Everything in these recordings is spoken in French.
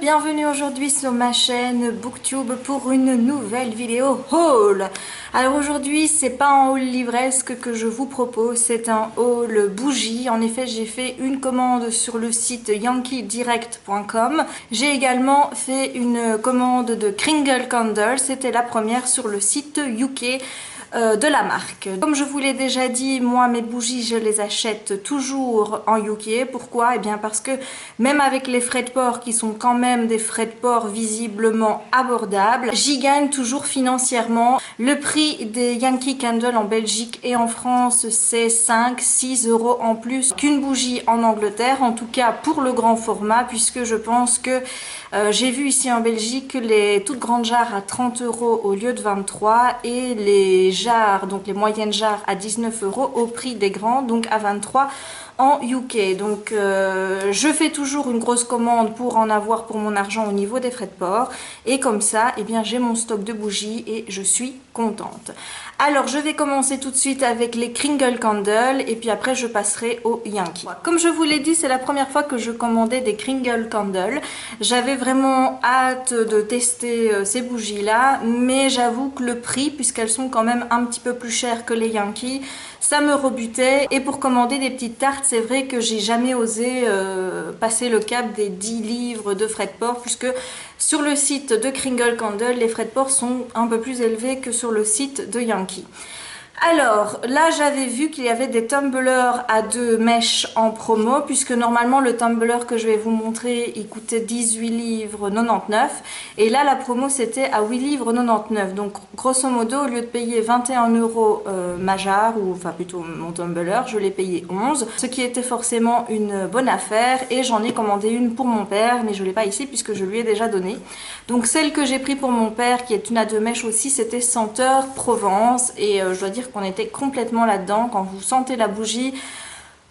bienvenue aujourd'hui sur ma chaîne Booktube pour une nouvelle vidéo haul. Alors aujourd'hui c'est pas un haul livresque que je vous propose, c'est un haul bougie. En effet j'ai fait une commande sur le site yankeedirect.com. J'ai également fait une commande de Kringle Candle, c'était la première sur le site UK de la marque. Comme je vous l'ai déjà dit, moi mes bougies je les achète toujours en UK. Pourquoi? Eh bien parce que même avec les frais de port qui sont quand même des frais de port visiblement abordables, j'y gagne toujours financièrement. Le prix des Yankee Candle en Belgique et en France c'est 5-6 € en plus qu'une bougie en Angleterre, en tout cas pour le grand format, puisque je pense que j'ai vu ici en Belgique les toutes grandes jarres à 30 € au lieu de 23 et les jarres, donc les moyennes jarres à 19 € au prix des grandes, donc à 23 en UK. Donc je fais toujours une grosse commande pour en avoir pour mon argent au niveau des frais de port, et comme ça eh bien j'ai mon stock de bougies et je suis contente. Alors je vais commencer tout de suite avec les Kringle Candle et puis après je passerai au Yankee. Comme je vous l'ai dit, c'est la première fois que je commandais des Kringle Candle. J'avais vraiment hâte de tester ces bougies là, mais j'avoue que le prix, puisqu'elles sont quand même un petit peu plus chères que les Yankee, ça me rebutait. Et pour commander des petites tartes, c'est vrai que j'ai jamais osé passer le cap des 10 livres de frais de port, puisque sur le site de Kringle Candle, les frais de port sont un peu plus élevés que sur le site de Yankee. Alors là j'avais vu qu'il y avait des tumblers à 2 mèches en promo, puisque normalement le tumbler que je vais vous montrer il coûtait 18 livres 99 et là la promo c'était à 8 livres 99. Donc grosso modo, au lieu de payer 21 € ma jarre, ou enfin plutôt mon tumbler, je l'ai payé 11, ce qui était forcément une bonne affaire. Et j'en ai commandé une pour mon père, mais je l'ai pas ici puisque je lui ai déjà donné. Donc celle que j'ai pris pour mon père, qui est une à 2 mèches aussi, c'était senteur Provence, et je dois dire qu'on était complètement là-dedans. Quand vous sentez la bougie,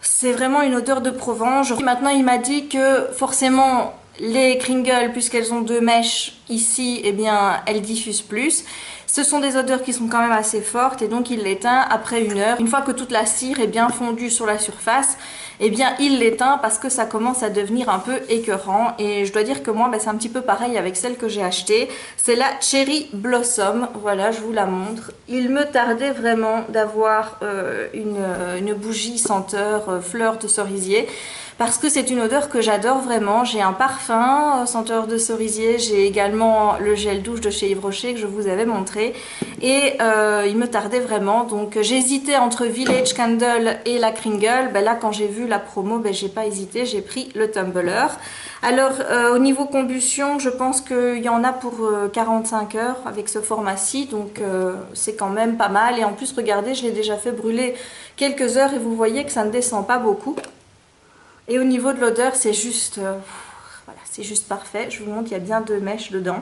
c'est vraiment une odeur de Provence. Maintenant il m'a dit que forcément les Kringle, puisqu'elles ont 2 mèches ici, eh bien elles diffusent plus. Ce sont des odeurs qui sont quand même assez fortes, et donc il l'éteint après 1 heure. Une fois que toute la cire est bien fondue sur la surface, eh bien il l'éteint parce que ça commence à devenir un peu écœurant. Et je dois dire que moi c'est un petit peu pareil avec celle que j'ai achetée. C'est la Cherry Blossom, voilà, je vous la montre. Il me tardait vraiment d'avoir une bougie senteur fleur de cerisier, parce que c'est une odeur que j'adore vraiment. J'ai un parfum senteur de cerisier, j'ai également le gel douche de chez Yves Rocher que je vous avais montré, et il me tardait vraiment. Donc j'hésitais entre Village Candle et la Kringle. Ben là quand j'ai vu la promo, ben j'ai pas hésité, j'ai pris le tumbler. Alors au niveau combustion, je pense qu'il y en a pour 45 heures avec ce format-ci, donc c'est quand même pas mal. Et en plus regardez, je l'ai déjà fait brûler quelques heures et vous voyez que ça ne descend pas beaucoup. Et au niveau de l'odeur, c'est juste, voilà, c'est juste parfait. Je vous montre, il y a bien 2 mèches dedans.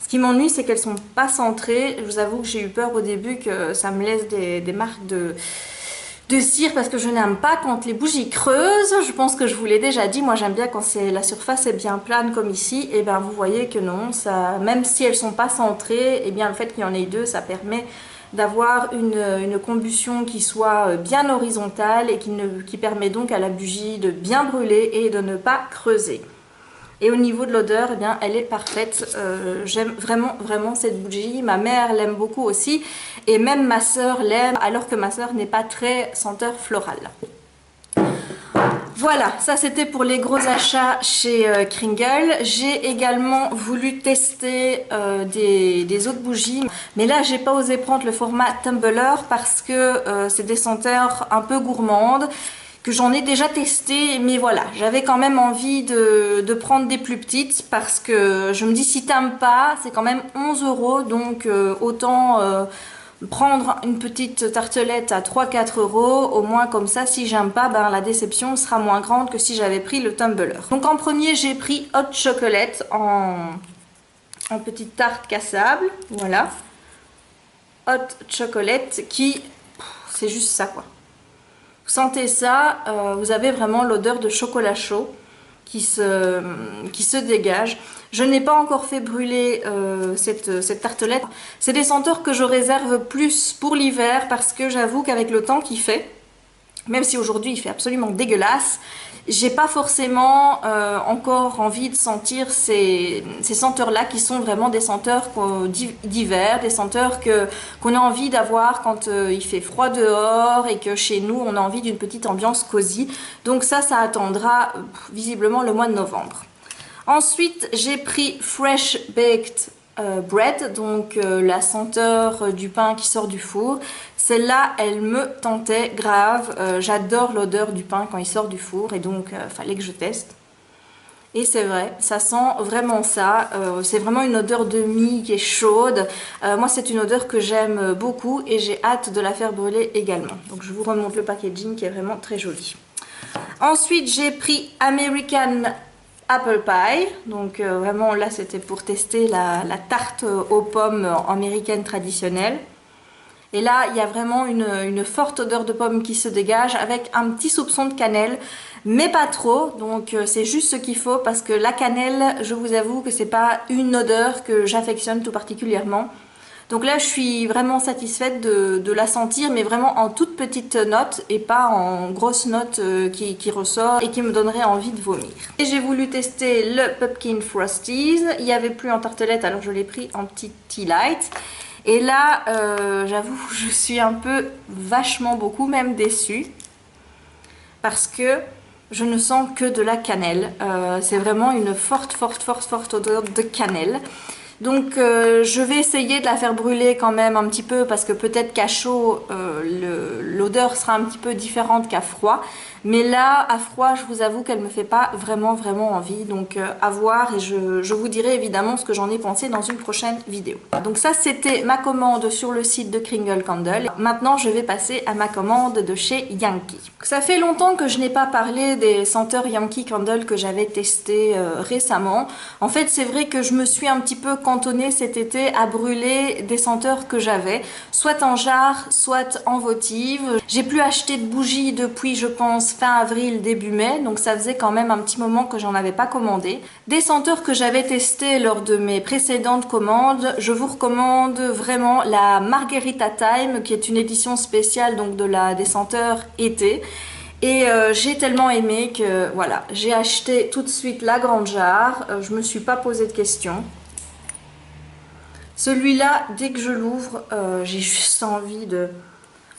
Ce qui m'ennuie, c'est qu'elles sont pas centrées. Je vous avoue que j'ai eu peur au début que ça me laisse des marques de cire, parce que je n'aime pas quand les bougies creusent. Je pense que je vous l'ai déjà dit, moi j'aime bien quand la surface est bien plane comme ici. Et bien vous voyez que non, ça, même si elles sont pas centrées, et bien le fait qu'il y en ait 2, ça permet d'avoir une combustion qui soit bien horizontale et qui permet donc à la bougie de bien brûler et de ne pas creuser. Et au niveau de l'odeur, eh bien, elle est parfaite. J'aime vraiment cette bougie. Ma mère l'aime beaucoup aussi, et même ma soeur l'aime, alors que ma soeur n'est pas très senteur florale. Voilà, ça c'était pour les gros achats chez Kringle. J'ai également voulu tester des autres bougies, mais là j'ai pas osé prendre le format tumbler parce que c'est des senteurs un peu gourmandes, que j'en ai déjà testé. Mais voilà, j'avais quand même envie de prendre des plus petites, parce que je me dis, si t'aimes pas, c'est quand même 11 €, donc autant prendre une petite tartelette à 3-4 €, au moins comme ça si j'aime pas, ben la déception sera moins grande que si j'avais pris le tumbler. Donc en premier j'ai pris Hot Chocolate en petite tarte cassable, voilà, Hot Chocolate, qui c'est juste ça quoi. Vous sentez ça, vous avez vraiment l'odeur de chocolat chaud qui se dégage. Je n'ai pas encore fait brûler cette tartelette. C'est des senteurs que je réserve plus pour l'hiver, parce que j'avoue qu'avec le temps qu'il fait, même si aujourd'hui il fait absolument dégueulasse, j'ai pas forcément encore envie de sentir ces senteurs-là qui sont vraiment des senteurs d'hiver, des senteurs qu'on a envie d'avoir quand il fait froid dehors et que chez nous on a envie d'une petite ambiance cosy. Donc ça attendra visiblement le mois de novembre. Ensuite, j'ai pris Fresh Baked Bread, donc la senteur du pain qui sort du four. Celle-là, elle me tentait grave. J'adore l'odeur du pain quand il sort du four et donc fallait que je teste. Et c'est vrai, ça sent vraiment ça. C'est vraiment une odeur de mie qui est chaude. Moi, c'est une odeur que j'aime beaucoup et j'ai hâte de la faire brûler également. Donc, je vous remonte le packaging qui est vraiment très joli. Ensuite, j'ai pris American Apple Pie, donc vraiment là c'était pour tester la tarte aux pommes américaine traditionnelle. Et là il y a vraiment une forte odeur de pomme qui se dégage avec un petit soupçon de cannelle, mais pas trop, donc c'est juste ce qu'il faut parce que la cannelle, je vous avoue que c'est pas une odeur que j'affectionne tout particulièrement. Donc là, je suis vraiment satisfaite de la sentir, mais vraiment en toute petite note et pas en grosse note qui ressort et qui me donnerait envie de vomir. Et j'ai voulu tester le Pumpkin Frosties. Il n'y avait plus en tartelette, alors je l'ai pris en petit Tea Light. Et là, j'avoue, je suis un peu vachement beaucoup même déçue parce que je ne sens que de la cannelle. C'est vraiment une forte odeur de cannelle. Donc je vais essayer de la faire brûler quand même un petit peu parce que peut-être qu'à chaud l'odeur sera un petit peu différente qu'à froid. Mais là, à froid, je vous avoue qu'elle me fait pas vraiment envie. Donc à voir et je vous dirai évidemment ce que j'en ai pensé dans une prochaine vidéo. Donc ça, c'était ma commande sur le site de Kringle Candle. Maintenant, je vais passer à ma commande de chez Yankee. Ça fait longtemps que je n'ai pas parlé des senteurs Yankee Candle que j'avais testées récemment. En fait, c'est vrai que je me suis un petit peu cantonnée cet été à brûler des senteurs que j'avais, soit en jarre, soit en votive. J'ai plus acheté de bougies depuis, je pense, fin avril, début mai, donc ça faisait quand même un petit moment que j'en avais pas commandé. Des senteurs que j'avais testées lors de mes précédentes commandes, je vous recommande vraiment la Margarita Time, qui est une édition spéciale donc des senteurs été. Et j'ai tellement aimé que voilà, j'ai acheté tout de suite la grande jarre, je me suis pas posé de questions. Celui-là, dès que je l'ouvre, j'ai juste envie de...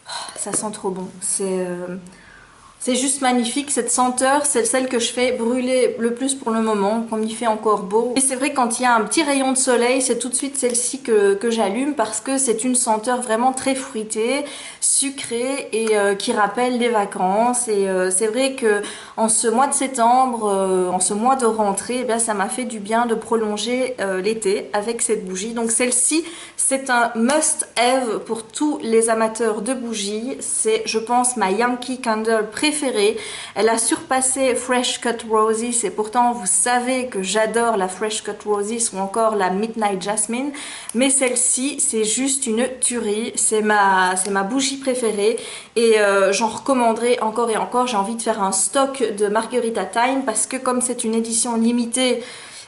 Oh, ça sent trop bon, c'est juste magnifique, cette senteur, c'est celle que je fais brûler le plus pour le moment, comme il fait encore beau. Et c'est vrai quand il y a un petit rayon de soleil, c'est tout de suite celle-ci que j'allume parce que c'est une senteur vraiment très fruitée, sucrée et qui rappelle les vacances. Et c'est vrai que en ce mois de septembre, en ce mois de rentrée, eh bien, ça m'a fait du bien de prolonger l'été avec cette bougie. Donc celle-ci, c'est un must-have pour tous les amateurs de bougies. C'est, je pense, ma Yankee Candle préférée. Elle a surpassé Fresh Cut Roses et pourtant vous savez que j'adore la Fresh Cut Roses ou encore la Midnight Jasmine, mais celle-ci c'est juste une tuerie, c'est ma bougie préférée et j'en recommanderai encore et encore. J'ai envie de faire un stock de Margarita Time parce que comme c'est une édition limitée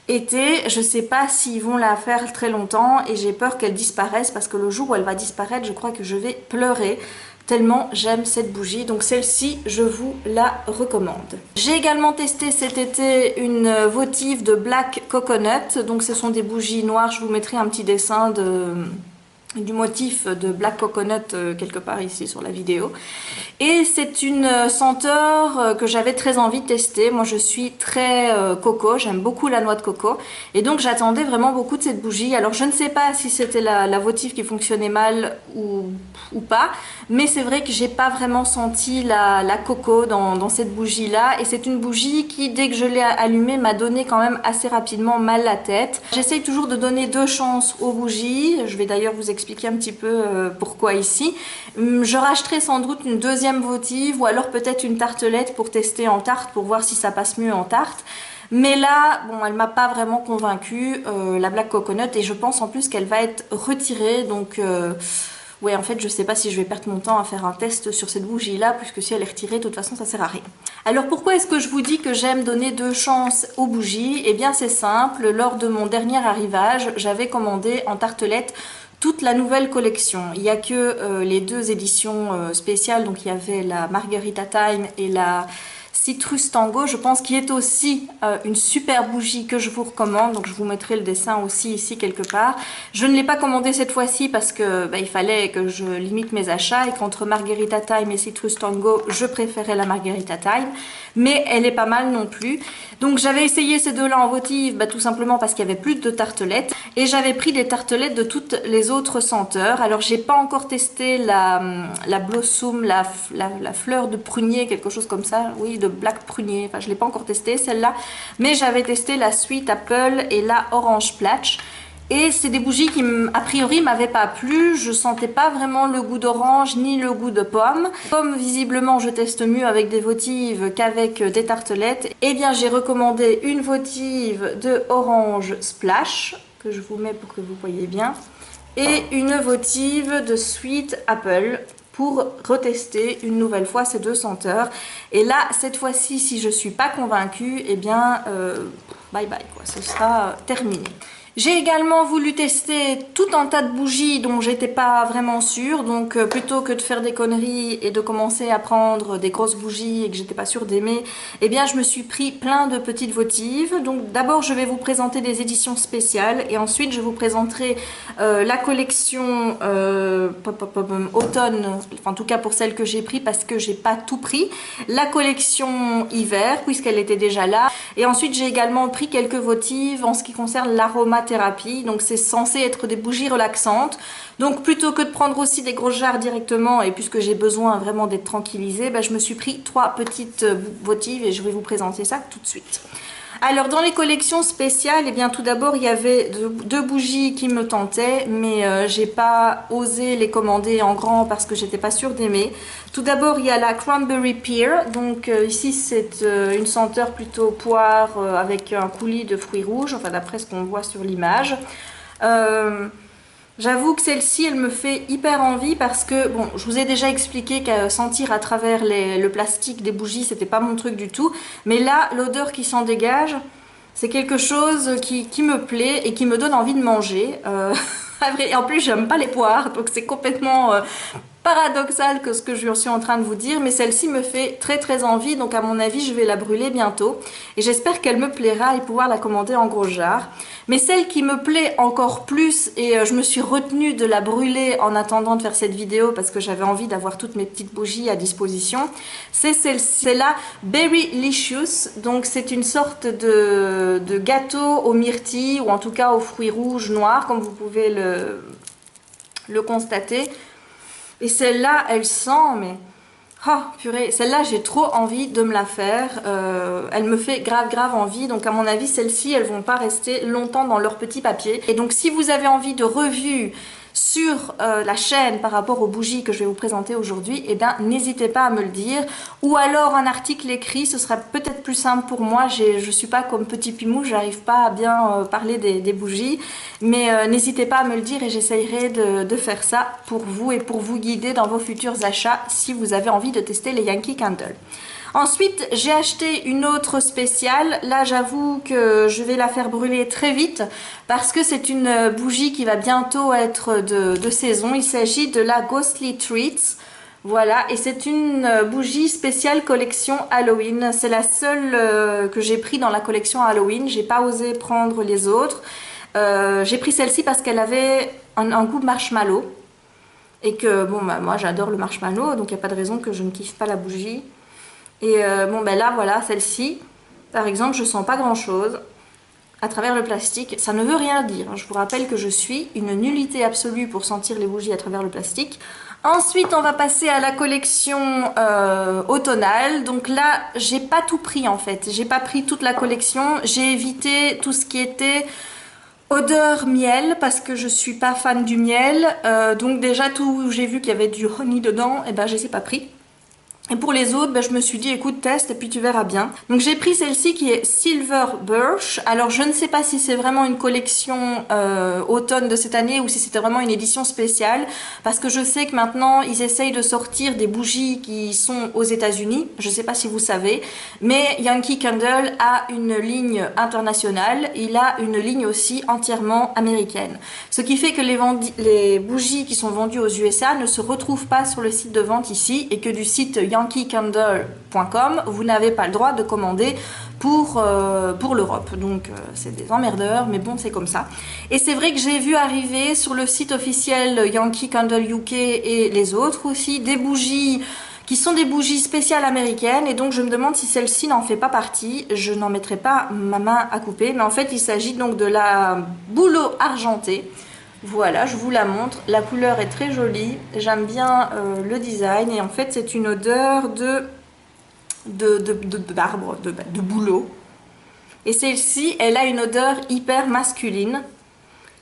été, je sais pas s'ils vont la faire très longtemps et j'ai peur qu'elle disparaisse parce que le jour où elle va disparaître, je crois que je vais pleurer tellement j'aime cette bougie. Donc celle-ci, je vous la recommande. J'ai également testé cet été une votive de Black Coconut. Donc ce sont des bougies noires. Je vous mettrai un petit dessin du motif de Black Coconut quelque part ici sur la vidéo. Et c'est une senteur que j'avais très envie de tester. Moi je suis très coco, j'aime beaucoup la noix de coco et donc j'attendais vraiment beaucoup de cette bougie. Alors je ne sais pas si c'était la votive qui fonctionnait mal ou pas, mais c'est vrai que j'ai pas vraiment senti la coco dans cette bougie là et c'est une bougie qui dès que je l'ai allumée m'a donné quand même assez rapidement mal la tête. J'essaye toujours de donner 2 chances aux bougies, je vais d'ailleurs vous expliquer un petit peu pourquoi ici. Je rachèterai sans doute une deuxième votive ou alors peut-être une tartelette pour tester en tarte pour voir si ça passe mieux en tarte. Mais là, bon, elle m'a pas vraiment convaincue, la Black Coconut, et je pense en plus qu'elle va être retirée, donc ouais, en fait, je sais pas si je vais perdre mon temps à faire un test sur cette bougie-là, puisque si elle est retirée, de toute façon, ça sert à rien. Alors pourquoi est-ce que je vous dis que j'aime donner 2 chances aux bougies? Eh bien, c'est simple, lors de mon dernier arrivage, j'avais commandé en tartelette toute la nouvelle collection. Il n'y a que les deux éditions spéciales, donc il y avait la Margarita Time et la Citrus Tango, je pense qu'il est aussi une super bougie que je vous recommande, donc je vous mettrai le dessin aussi ici quelque part. Je ne l'ai pas commandé cette fois-ci parce que il fallait que je limite mes achats et qu'entre Margarita Time et Citrus Tango, je préférais la Margarita Time, mais elle est pas mal non plus. Donc j'avais essayé ces deux-là en votive, tout simplement parce qu'il y avait plus de tartelettes, et j'avais pris des tartelettes de toutes les autres senteurs. Alors j'ai pas encore testé la Blossom, la fleur de prunier, quelque chose comme ça, oui, de Black Prunier, enfin je l'ai pas encore testé celle-là, mais j'avais testé la Sweet Apple et la Orange Splash. Et c'est des bougies qui, a priori, m'avaient pas plu. Je sentais pas vraiment le goût d'orange ni le goût de pomme. Comme visiblement je teste mieux avec des votives qu'avec des tartelettes, eh bien j'ai recommandé une votive de Orange Splash, que je vous mets pour que vous voyez bien, et une votive de Sweet Apple, pour retester une nouvelle fois ces deux senteurs. Et là, cette fois-ci, si je suis pas convaincue, eh bien, bye bye, quoi. Ce sera terminé. J'ai également voulu tester tout un tas de bougies dont j'étais pas vraiment sûre, donc plutôt que de faire des conneries et de commencer à prendre des grosses bougies et que j'étais pas sûre d'aimer, eh bien je me suis pris plein de petites votives. Donc d'abord je vais vous présenter des éditions spéciales et ensuite je vous présenterai la collection automne, enfin, en tout cas pour celle que j'ai pris parce que j'ai pas tout pris, la collection hiver puisqu'elle était déjà là, et ensuite j'ai également pris quelques votives en ce qui concerne l'aromathérapie. Donc c'est censé être des bougies relaxantes. Donc plutôt que de prendre aussi des grosses jarres directement, et puisque j'ai besoin vraiment d'être tranquillisée, je me suis pris 3 petites votives et je vais vous présenter ça tout de suite. Alors dans les collections spéciales, eh bien tout d'abord il y avait deux bougies qui me tentaient, mais j'ai pas osé les commander en grand parce que j'étais pas sûre d'aimer. Tout d'abord il y a la Cranberry Pear, donc ici c'est une senteur plutôt poire avec un coulis de fruits rouges, enfin d'après ce qu'on voit sur l'image. J'avoue que celle-ci, elle me fait hyper envie parce que, bon, je vous ai déjà expliqué qu'à sentir à travers le plastique des bougies, c'était pas mon truc du tout. Mais là, l'odeur qui s'en dégage, c'est quelque chose qui me plaît et qui me donne envie de manger. Et en plus, j'aime pas les poires, donc c'est complètement paradoxal que ce que je suis en train de vous dire, mais celle-ci me fait très très envie, donc à mon avis je vais la brûler bientôt et j'espère qu'elle me plaira et pouvoir la commander en gros jarre. Mais celle qui me plaît encore plus, et je me suis retenue de la brûler en attendant de faire cette vidéo parce que j'avais envie d'avoir toutes mes petites bougies à disposition, c'est celle-là, Berrylicious. Donc c'est une sorte de gâteau aux myrtilles, ou en tout cas aux fruits rouges noirs, comme vous pouvez le constater. Et celle-là, elle sent, mais... Oh, purée, celle-là, j'ai trop envie de me la faire. Elle me fait grave envie. Donc, à mon avis, celles-ci, elles vont pas rester longtemps dans leur petit papier. Et donc, si vous avez envie de revues sur la chaîne par rapport aux bougies que je vais vous présenter aujourd'hui, eh bien, n'hésitez pas à me le dire. Ou alors un article écrit, ce sera peut-être plus simple pour moi. Je suis pas comme Petit Pimou, j'arrive pas à bien parler des bougies. Mais n'hésitez pas à me le dire et j'essayerai de faire ça pour vous et pour vous guider dans vos futurs achats si vous avez envie de tester les Yankee Candle. Ensuite, j'ai acheté une autre spéciale. Là, j'avoue que je vais la faire brûler très vite parce que c'est une bougie qui va bientôt être de saison. Il s'agit de la Ghostly Treats. Voilà, et c'est une bougie spéciale collection Halloween. C'est la seule que j'ai pris dans la collection Halloween. J'ai pas osé prendre les autres. J'ai pris celle-ci parce qu'elle avait un goût marshmallow. Et que, bon, moi j'adore le marshmallow, donc il n'y a pas de raison que je ne kiffe pas la bougie. Et là, voilà, celle-ci, par exemple, je sens pas grand-chose à travers le plastique. Ça ne veut rien dire. Je vous rappelle que je suis une nullité absolue pour sentir les bougies à travers le plastique. Ensuite, on va passer à la collection automnale. Donc là, j'ai pas tout pris en fait. J'ai pas pris toute la collection. J'ai évité tout ce qui était odeur miel parce que je suis pas fan du miel. Donc déjà, tout, j'ai vu qu'il y avait du honey dedans, et ben je les ai pas pris. Et pour les autres, ben, je me suis dit, écoute, teste et puis tu verras bien. Donc j'ai pris celle-ci qui est Silver Birch. Alors je ne sais pas si c'est vraiment une collection automne de cette année ou si c'était vraiment une édition spéciale. Parce que je sais que maintenant, ils essayent de sortir des bougies qui sont aux États-Unis. Je ne sais pas si vous savez. Mais Yankee Candle a une ligne internationale. Il a une ligne aussi entièrement américaine. Ce qui fait que les bougies qui sont vendues aux USA ne se retrouvent pas sur le site de vente ici et que du site yankeecandle.com, vous n'avez pas le droit de commander pour l'Europe. Donc c'est des emmerdeurs, mais bon, c'est comme ça. Et c'est vrai que j'ai vu arriver sur le site officiel Yankee Candle UK et les autres aussi des bougies qui sont des bougies spéciales américaines, et donc je me demande si celle-ci n'en fait pas partie. Je n'en mettrai pas ma main à couper, mais en fait il s'agit donc de la bouleau argentée. Voilà, je vous la montre. La couleur est très jolie. J'aime bien le design. Et en fait, c'est une odeur d'arbre, de bouleau. Et celle-ci, elle a une odeur hyper masculine.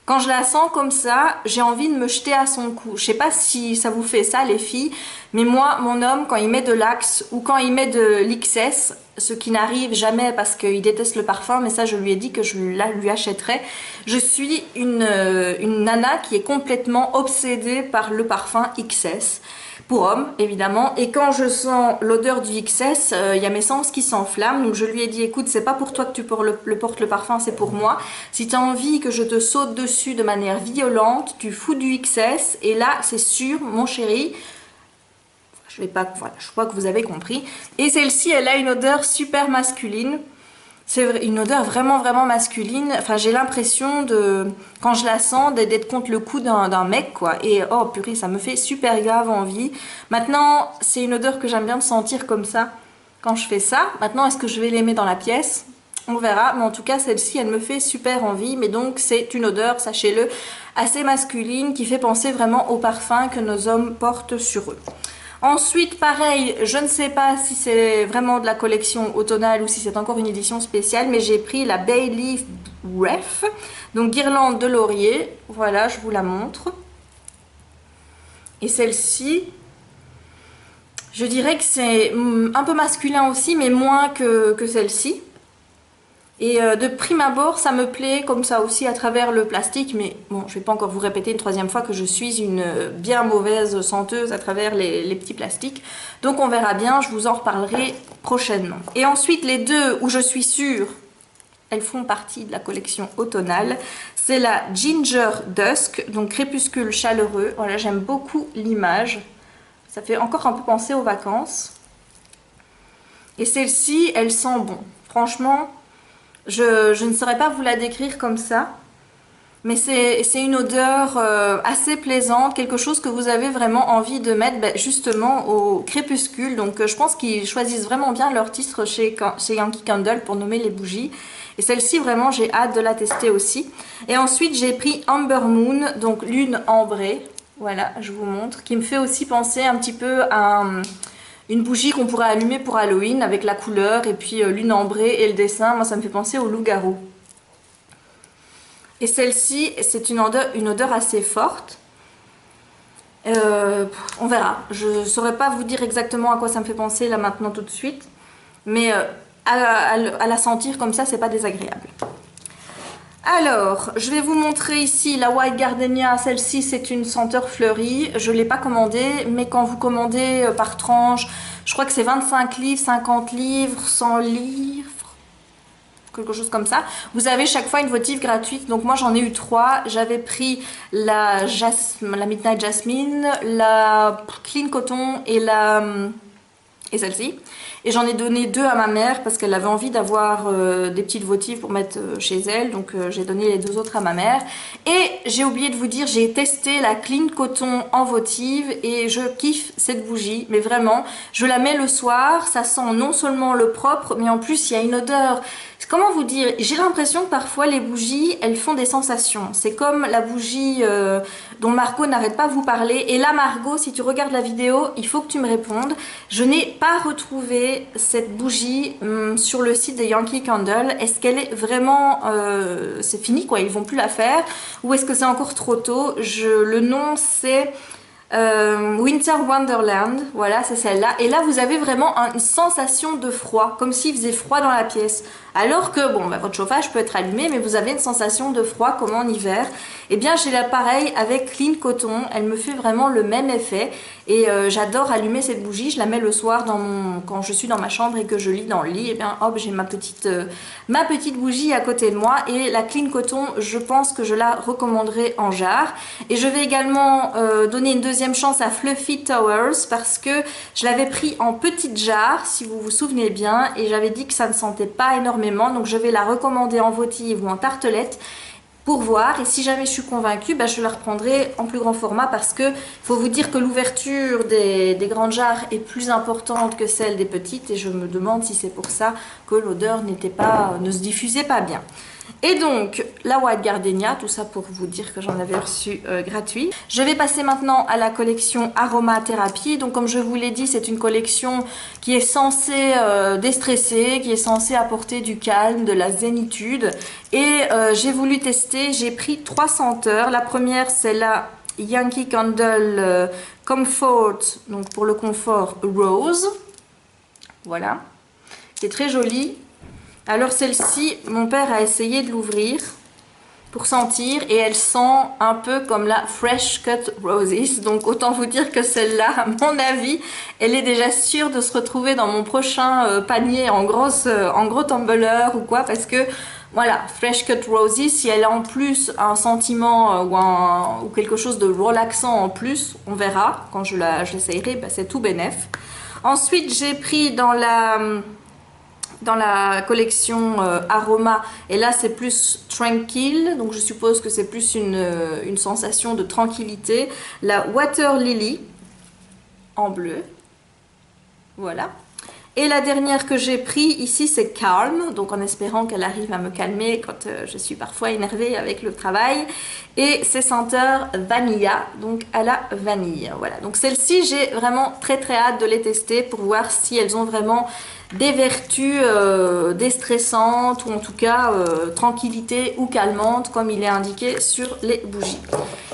Quand je la sens comme ça, j'ai envie de me jeter à son cou. Je sais pas si ça vous fait ça, les filles, mais moi, mon homme, quand il met de l'Axe ou quand il met de l'XS, ce qui n'arrive jamais parce qu'il déteste le parfum, mais ça, je lui ai dit que je lui achèterais. Je suis une nana qui est complètement obsédée par le parfum XS. Pour homme, évidemment. Et quand je sens l'odeur du XS, il y a mes sens qui s'enflamment. Donc je lui ai dit, écoute, c'est pas pour toi que tu portes le parfum, c'est pour moi. Si tu as envie que je te saute dessus de manière violente, tu fous du XS. Et là, c'est sûr, mon chéri, je vais pas, voilà, je crois que vous avez compris. Et celle-ci, elle a une odeur super masculine. C'est une odeur vraiment vraiment masculine. Enfin, j'ai l'impression de, quand je la sens, d'être contre le cou d'un mec, quoi. Et oh purée, ça me fait super grave envie. Maintenant, c'est une odeur que j'aime bien de sentir comme ça quand je fais ça. Maintenant, est-ce que je vais l'aimer dans la pièce? On verra. Mais en tout cas, celle-ci, elle me fait super envie. Mais donc, c'est une odeur, sachez-le, assez masculine qui fait penser vraiment au parfum que nos hommes portent sur eux. Ensuite, pareil, je ne sais pas si c'est vraiment de la collection automnale ou si c'est encore une édition spéciale, mais j'ai pris la Bay Leaf Wreath, donc guirlande de laurier. Voilà, je vous la montre. Et celle-ci, je dirais que c'est un peu masculin aussi, mais moins que celle-ci. Et de prime abord, ça me plaît comme ça aussi à travers le plastique, mais bon, je vais pas encore vous répéter une troisième fois que je suis une bien mauvaise senteuse à travers les petits plastiques. Donc on verra bien, je vous en reparlerai prochainement. Et ensuite, les deux où je suis sûre, elles font partie de la collection automnale, c'est la Ginger Dusk, donc crépuscule chaleureux. Voilà, j'aime beaucoup l'image. Ça fait encore un peu penser aux vacances. Et celle-ci, elle sent bon. Franchement, je ne saurais pas vous la décrire comme ça, mais c'est une odeur assez plaisante, quelque chose que vous avez vraiment envie de mettre justement au crépuscule. Donc je pense qu'ils choisissent vraiment bien leur titre chez Yankee Candle pour nommer les bougies. Et celle-ci, vraiment, j'ai hâte de la tester aussi. Et ensuite, j'ai pris Amber Moon, donc lune ambrée. Voilà, je vous montre, qui me fait aussi penser un petit peu à une bougie qu'on pourrait allumer pour Halloween avec la couleur et puis lune ambrée et le dessin. Moi, ça me fait penser au loup-garou. Et celle-ci, c'est une odeur assez forte. On verra. Je ne saurais pas vous dire exactement à quoi ça me fait penser là maintenant tout de suite. Mais à la sentir comme ça, c'est pas désagréable. Alors, je vais vous montrer ici la White Gardenia. Celle-ci, c'est une senteur fleurie. Je ne l'ai pas commandée, mais quand vous commandez par tranche, je crois que c'est 25 livres, 50 livres, 100 livres, quelque chose comme ça. Vous avez chaque fois une votive gratuite. Donc moi, j'en ai eu 3. J'avais pris la Midnight Jasmine, la Clean Cotton et celle-ci. Et j'en ai donné 2 à ma mère parce qu'elle avait envie d'avoir des petites votives pour mettre chez elle. Donc j'ai donné les 2 autres à ma mère. Et j'ai oublié de vous dire, j'ai testé la Clean Cotton en votive et je kiffe cette bougie. Mais vraiment, je la mets le soir. Ça sent non seulement le propre, mais en plus il y a une odeur. Comment vous dire? J'ai l'impression que parfois les bougies, elles font des sensations. C'est comme la bougie dont Margot n'arrête pas de vous parler. Et là, Margot, si tu regardes la vidéo, il faut que tu me répondes. Je n'ai pas retrouvé cette bougie sur le site de Yankee Candle. Est-ce qu'elle est vraiment... c'est fini quoi, ils vont plus la faire? Ou est-ce que c'est encore trop tôt? Le nom c'est Winter Wonderland, voilà, c'est celle-là. Et là, vous avez vraiment une sensation de froid, comme s'il faisait froid dans la pièce. Alors que, bon, bah, votre chauffage peut être allumé, mais vous avez une sensation de froid comme en hiver. Et bien, j'ai l'appareil avec Clean Coton. Elle me fait vraiment le même effet. Et j'adore allumer cette bougie. Je la mets le soir quand je suis dans ma chambre et que je lis dans le lit. Et bien, hop, j'ai ma petite bougie à côté de moi. Et la Clean Coton, je pense que je la recommanderai en jarre. Et je vais également donner une deuxième chance à Fluffy Towers parce que je l'avais pris en petite jarre, si vous vous souvenez bien. Et j'avais dit que ça ne sentait pas énormément. Donc je vais la recommander en votive ou en tartelette pour voir, et si jamais je suis convaincue, bah, je la reprendrai en plus grand format parce que faut vous dire que l'ouverture des grandes jarres est plus importante que celle des petites, et je me demande si c'est pour ça que l'odeur ne se diffusait pas bien. Et donc la White Gardenia, tout ça pour vous dire que j'en avais reçu gratuit. Je vais passer maintenant à la collection Aromathérapie. Donc comme je vous l'ai dit, c'est une collection qui est censée déstresser, qui est censée apporter du calme, de la zénitude. Et j'ai voulu tester, j'ai pris 3 senteurs. La première, c'est la Yankee Candle Comfort, donc pour le confort rose. Voilà, c'est très joli. Alors celle-ci, mon père a essayé de l'ouvrir pour sentir et elle sent un peu comme la Fresh Cut Roses. Donc autant vous dire que celle-là, à mon avis, elle est déjà sûre de se retrouver dans mon prochain panier en gros tumbler ou quoi, parce que voilà, Fresh Cut Roses, si elle a en plus un sentiment ou quelque chose de relaxant en plus, on verra quand je l'essayerai, bah, c'est tout bénef. Ensuite, j'ai pris dans la collection Aroma, et là c'est plus tranquille, donc je suppose que c'est plus une sensation de tranquillité, la Water Lily en bleu, voilà. Et la dernière que j'ai pris ici, c'est Calm, donc en espérant qu'elle arrive à me calmer quand je suis parfois énervée avec le travail. Et c'est senteur Vanilla, donc à la vanille. Voilà, donc celles-ci, j'ai vraiment très hâte de les tester pour voir si elles ont vraiment des vertus déstressantes ou en tout cas tranquillité ou calmante comme il est indiqué sur les bougies.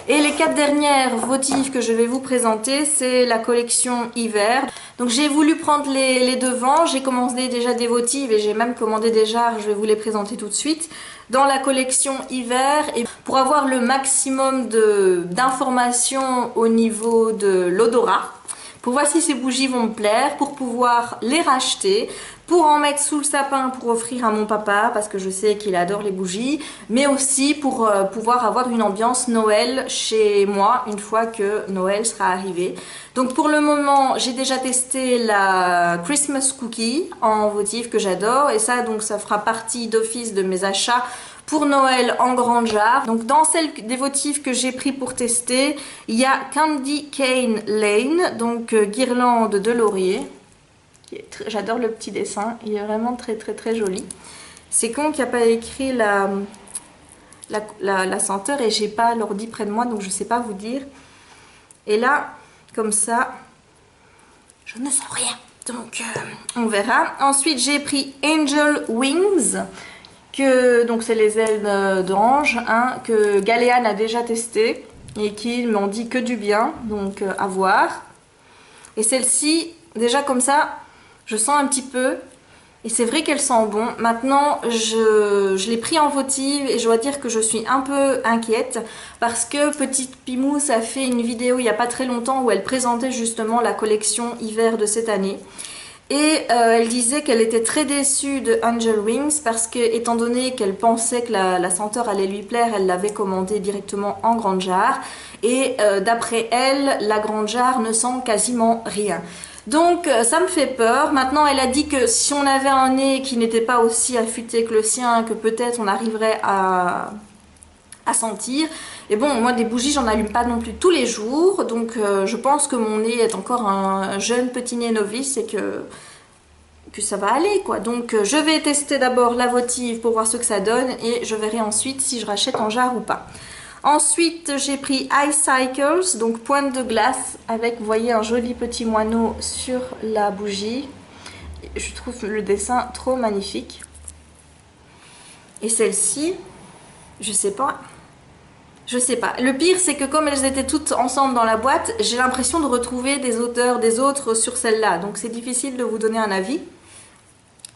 Et les 4 dernières votives que je vais vous présenter, c'est la collection hiver. Donc j'ai voulu prendre les devants, j'ai commandé déjà des votives et j'ai même commandé des jarres, je vais vous les présenter tout de suite. Dans la collection hiver, et pour avoir le maximum d'informations au niveau de l'odorat, pour voir si ces bougies vont me plaire, pour pouvoir les racheter, pour en mettre sous le sapin pour offrir à mon papa parce que je sais qu'il adore les bougies, mais aussi pour pouvoir avoir une ambiance Noël chez moi une fois que Noël sera arrivé. Donc pour le moment, j'ai déjà testé la Christmas Cookie en votive que j'adore, et ça donc ça fera partie d'office de mes achats pour Noël en grande jarre. Donc dans celle des votives que j'ai pris pour tester, il y a Candy Cane Lane, donc guirlande de laurier. J'adore le petit dessin, il est vraiment très joli. C'est con qu'il n'y a pas écrit la senteur et j'ai pas l'ordi près de moi, donc je sais pas vous dire. Et là, comme ça, je ne sens rien, donc on verra. Ensuite j'ai pris Angel Wings, donc c'est les ailes d'ange, hein, que Galéane a déjà testé et qui m'ont dit que du bien, donc à voir. Et celle-ci, déjà comme ça, je sens un petit peu, et c'est vrai qu'elle sent bon. Maintenant, je l'ai pris en votive et je dois dire que je suis un peu inquiète parce que Petite Pimousse a fait une vidéo il n'y a pas très longtemps où elle présentait justement la collection hiver de cette année. Et elle disait qu'elle était très déçue de Angel Wings parce que, étant donné qu'elle pensait que la senteur allait lui plaire, elle l'avait commandée directement en grande jarre. Et d'après elle, la grande jarre ne sent quasiment rien. Donc ça me fait peur. Maintenant, elle a dit que si on avait un nez qui n'était pas aussi affûté que le sien, que peut-être on arriverait à sentir. Et bon, moi des bougies, j'en allume pas non plus tous les jours, donc je pense que mon nez est encore un jeune petit nez novice et que ça va aller quoi. Donc je vais tester d'abord la votive pour voir ce que ça donne et je verrai ensuite si je rachète en jarre ou pas. Ensuite, j'ai pris Ice Cycles, donc pointe de glace avec, vous voyez, un joli petit moineau sur la bougie. Je trouve le dessin trop magnifique. Et celle-ci, je sais pas, Je sais pas. Le pire, c'est que comme elles étaient toutes ensemble dans la boîte, j'ai l'impression de retrouver des auteurs des autres sur celle-là. Donc c'est difficile de vous donner un avis.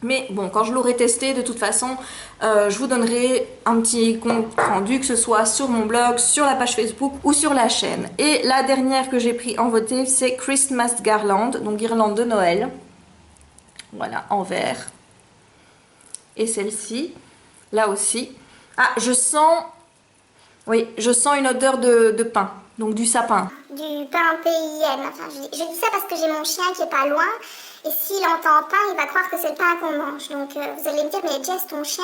Mais bon, quand je l'aurai testé, de toute façon, je vous donnerai un petit compte rendu, que ce soit sur mon blog, sur la page Facebook ou sur la chaîne. Et la dernière que j'ai pris en votive, c'est Christmas Garland, donc guirlande de Noël. Voilà, en vert. Et celle-ci, là aussi. Ah, je sens... Oui, je sens une odeur de pain, donc du sapin. Du pain PIN. Enfin, je dis ça parce que j'ai mon chien qui est pas loin. Et s'il entend pain, il va croire que c'est le pain qu'on mange. Donc vous allez me dire, mais Jess, ton chien,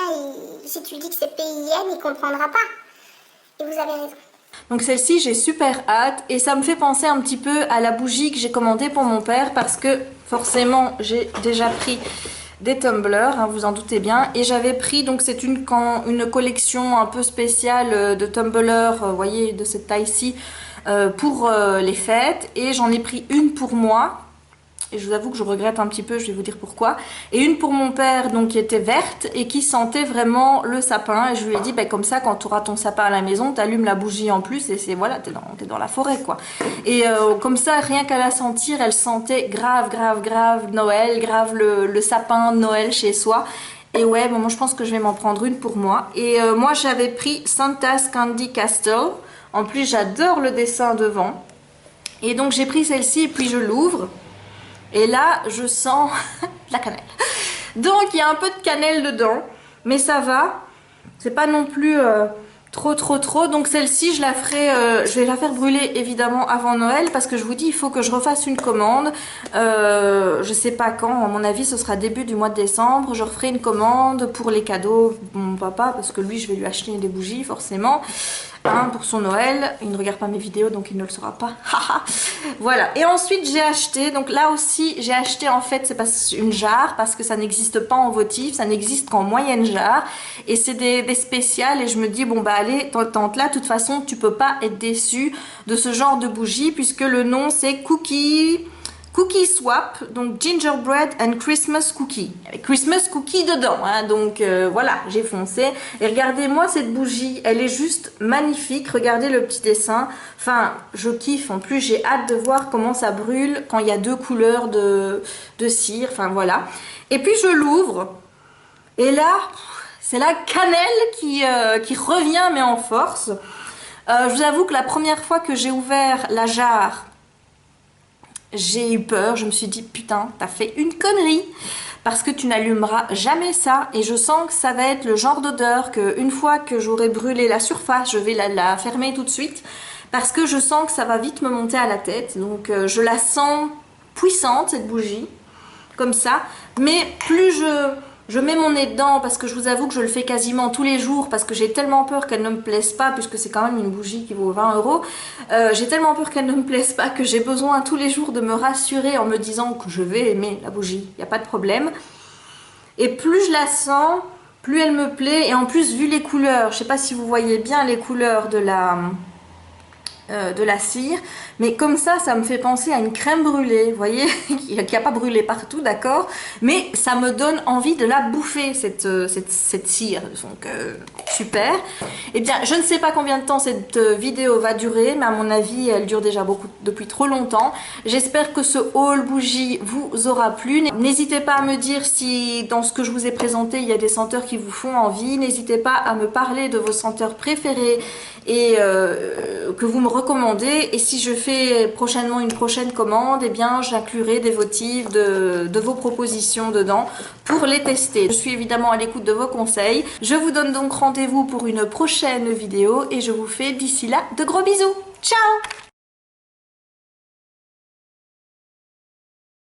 si tu lui dis que c'est PIN, il comprendra pas. Et vous avez raison. Donc celle-ci, j'ai super hâte. Et ça me fait penser un petit peu à la bougie que j'ai commandée pour mon père. Parce que forcément, j'ai déjà pris des tumblers, hein, vous en doutez bien. Et j'avais pris, donc c'est une collection un peu spéciale de tumblers, vous voyez, de cette taille-ci, pour les fêtes. Et j'en ai pris une pour moi. Et je vous avoue que je regrette un petit peu, je vais vous dire pourquoi. Et une pour mon père, donc qui était verte et qui sentait vraiment le sapin. Et je lui ai dit, bah, comme ça, quand tu auras ton sapin à la maison, tu allumes la bougie en plus et c'est voilà, t'es dans la forêt, quoi. Et comme ça, rien qu'à la sentir, elle sentait grave Noël, grave le sapin de Noël chez soi. Et ouais, bon, moi je pense que je vais m'en prendre une pour moi. Et moi j'avais pris Santa's Candy Castle. En plus, j'adore le dessin devant. Et donc j'ai pris celle-ci et puis je l'ouvre. Et là, je sens la cannelle. Donc, il y a un peu de cannelle dedans. Mais ça va. C'est pas non plus trop. Donc, celle-ci, je vais la faire brûler, évidemment, avant Noël. Parce que je vous dis, il faut que je refasse une commande. Je sais pas quand. À mon avis, ce sera début du mois de décembre. Je referai une commande pour les cadeaux de mon papa. Parce que lui, je vais lui acheter des bougies, forcément. Hein, pour son Noël. Il ne regarde pas mes vidéos, donc il ne le saura pas. Voilà. Et ensuite, j'ai acheté, donc là aussi, j'ai acheté en fait, c'est pas une jarre, parce que ça n'existe pas en votive, ça n'existe qu'en moyenne jarre. Et c'est des spéciales, et je me dis, bon bah allez, tente là, de toute façon, tu peux pas être déçu de ce genre de bougie, puisque le nom c'est Cookie Swap, donc Gingerbread and Christmas Cookie. Avec Christmas Cookie dedans, hein, donc voilà, j'ai foncé. Et regardez-moi cette bougie, elle est juste magnifique. Regardez le petit dessin. Enfin, je kiffe. En plus, j'ai hâte de voir comment ça brûle quand il y a deux couleurs de cire. Enfin, voilà. Et puis, je l'ouvre. Et là, c'est la cannelle qui revient, mais en force. Je vous avoue que la première fois que j'ai ouvert la jarre, j'ai eu peur, je me suis dit putain, t'as fait une connerie parce que tu n'allumeras jamais ça et je sens que ça va être le genre d'odeur que une fois que j'aurai brûlé la surface, je vais la fermer tout de suite parce que je sens que ça va vite me monter à la tête. Donc je la sens puissante cette bougie, comme ça, mais plus je mets mon nez dedans, parce que je vous avoue que je le fais quasiment tous les jours, parce que j'ai tellement peur qu'elle ne me plaise pas, puisque c'est quand même une bougie qui vaut 20 €. J'ai tellement peur qu'elle ne me plaise pas que j'ai besoin tous les jours de me rassurer en me disant que je vais aimer la bougie, il n'y a pas de problème. Et plus je la sens, plus elle me plaît, et en plus vu les couleurs, je ne sais pas si vous voyez bien les couleurs de la cire, mais comme ça me fait penser à une crème brûlée, vous voyez, qui n'a pas brûlé partout, d'accord, mais ça me donne envie de la bouffer, cette cire, donc super. Et bien, je ne sais pas combien de temps cette vidéo va durer, mais à mon avis, elle dure déjà depuis trop longtemps. J'espère que ce haul bougie vous aura plu. N'hésitez pas à me dire si dans ce que je vous ai présenté, il y a des senteurs qui vous font envie. N'hésitez pas à me parler de vos senteurs préférées et que vous me recommandez. Et si je fais prochainement une prochaine commande, eh bien j'inclurai des votives de vos propositions dedans pour les tester. Je suis évidemment à l'écoute de vos conseils. Je vous donne donc rendez-vous pour une prochaine vidéo et je vous fais d'ici là de gros bisous. Ciao!